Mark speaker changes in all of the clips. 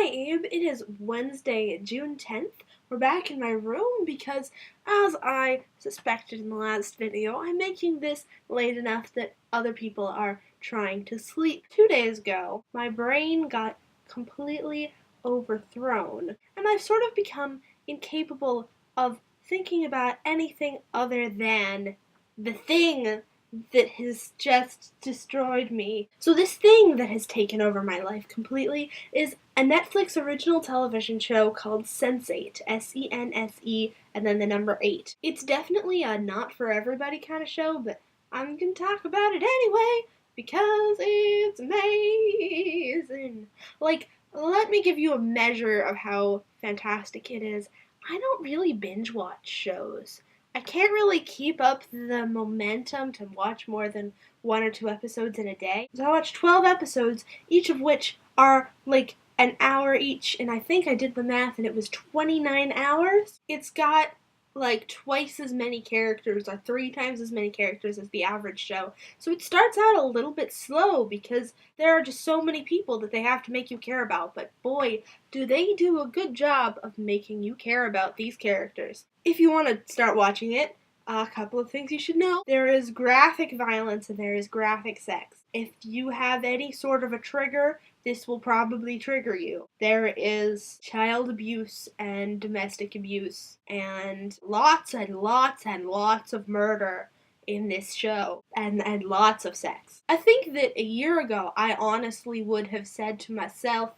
Speaker 1: Hi Abe, it is Wednesday, June 10th. We're back in my room because, as I suspected in the last video, I'm making this late enough that other people are trying to sleep. 2 days ago, my brain got completely overthrown, and I've sort of become incapable of thinking about anything other than the thing that has just destroyed me. So this thing that has taken over my life completely is a Netflix original television show called Sense8, S-E-N-S-E, and then the number 8. It's definitely a not for everybody kind of show, but I'm gonna talk about it anyway because it's amazing. Let me give you a measure of how fantastic it is. I don't really binge watch shows. I can't really keep up the momentum to watch more than 1 or 2 episodes in a day. So I watch 12 episodes, each of which are like an hour each, and I think I did the math and it was 29 hours. It's got like twice as many characters, or 3 times as many characters as the average show. So it starts out a little bit slow because there are just so many people that they have to make you care about, but boy, do they do a good job of making you care about these characters. If you want to start watching it, a couple of things you should know. There is graphic violence and there is graphic sex. If you have any sort of a trigger, this will probably trigger you. There is child abuse and domestic abuse and lots and lots and lots of murder in this show and lots of sex. I think that a year ago I honestly would have said to myself,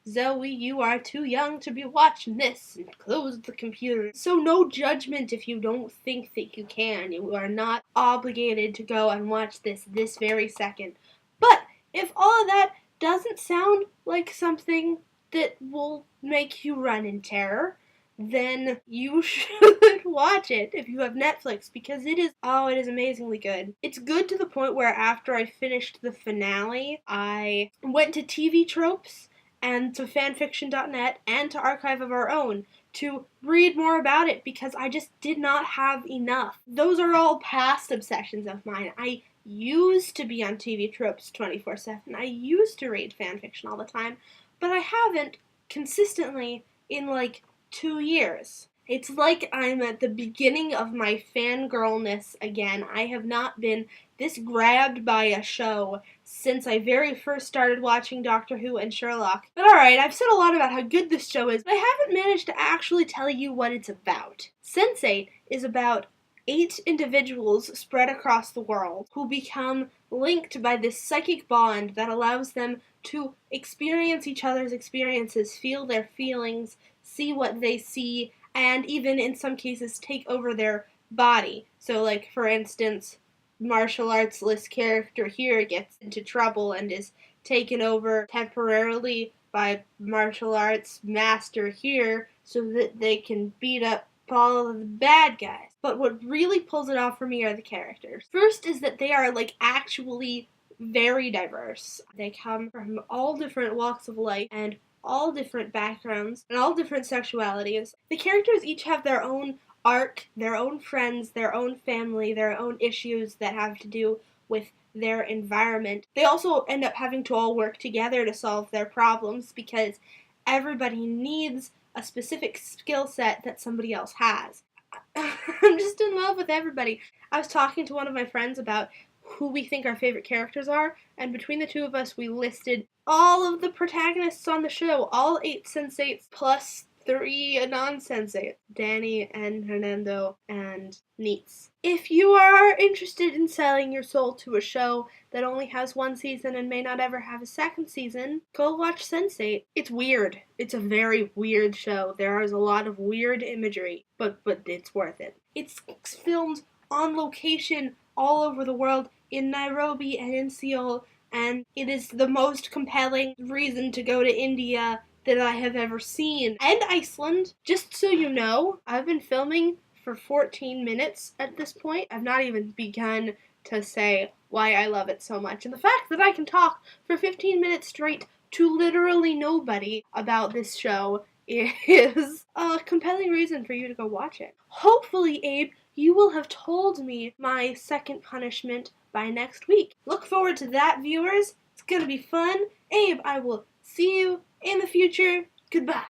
Speaker 1: Zoe, you are too young to be watching this, and close the computer. So no judgment if you don't think that you can. You are not obligated to go and watch this very second. But if all of that doesn't sound like something that will make you run in terror, then you should watch it if you have Netflix, because it is amazingly good. It's good to the point where after I finished the finale, I went to TV Tropes and to fanfiction.net and to Archive of Our Own to read more about it because I just did not have enough. Those are all past obsessions of mine. I used to be on TV Tropes 24/7. I used to read fanfiction all the time, but I haven't consistently in like 2 years. It's like I'm at the beginning of my fangirlness again. I have not been this grabbed by a show since I very first started watching Doctor Who and Sherlock. But alright, I've said a lot about how good this show is, but I haven't managed to actually tell you what it's about. Sense8 is about 8 individuals spread across the world who become linked by this psychic bond that allows them to experience each other's experiences, feel their feelings, see what they see, and even in some cases take over their body. So like, for instance, martial arts-less character here gets into trouble and is taken over temporarily by martial arts master here so that they can beat up all of the bad guys. But what really pulls it off for me are the characters. First is that they are like actually very diverse. They come from all different walks of life and all different backgrounds and all different sexualities. The characters each have their own arc, their own friends, their own family, their own issues that have to do with their environment. They also end up having to all work together to solve their problems because everybody needs a specific skill set that somebody else has. I'm just in love with everybody. I was talking to one of my friends about who we think our favorite characters are, and between the 2 of us, we listed all of the protagonists on the show, all 8 Sense8s plus 3 non-Sense8, Danny and Hernando and Neats. If you are interested in selling your soul to a show that only has 1 season and may not ever have a 2nd season, go watch Sense8. It's weird. It's a very weird show. There is a lot of weird imagery, but it's worth it. It's filmed on location all over the world, in Nairobi and in Seoul, and it is the most compelling reason to go to India that I have ever seen. And Iceland. Just so you know, I've been filming for 14 minutes at this point. I've not even begun to say why I love it so much. And the fact that I can talk for 15 minutes straight to literally nobody about this show is a compelling reason for you to go watch it. Hopefully, Abe, you will have told me my second punishment by next week. Look forward to that, viewers. It's gonna be fun. Abe, I will see you in the future. Goodbye.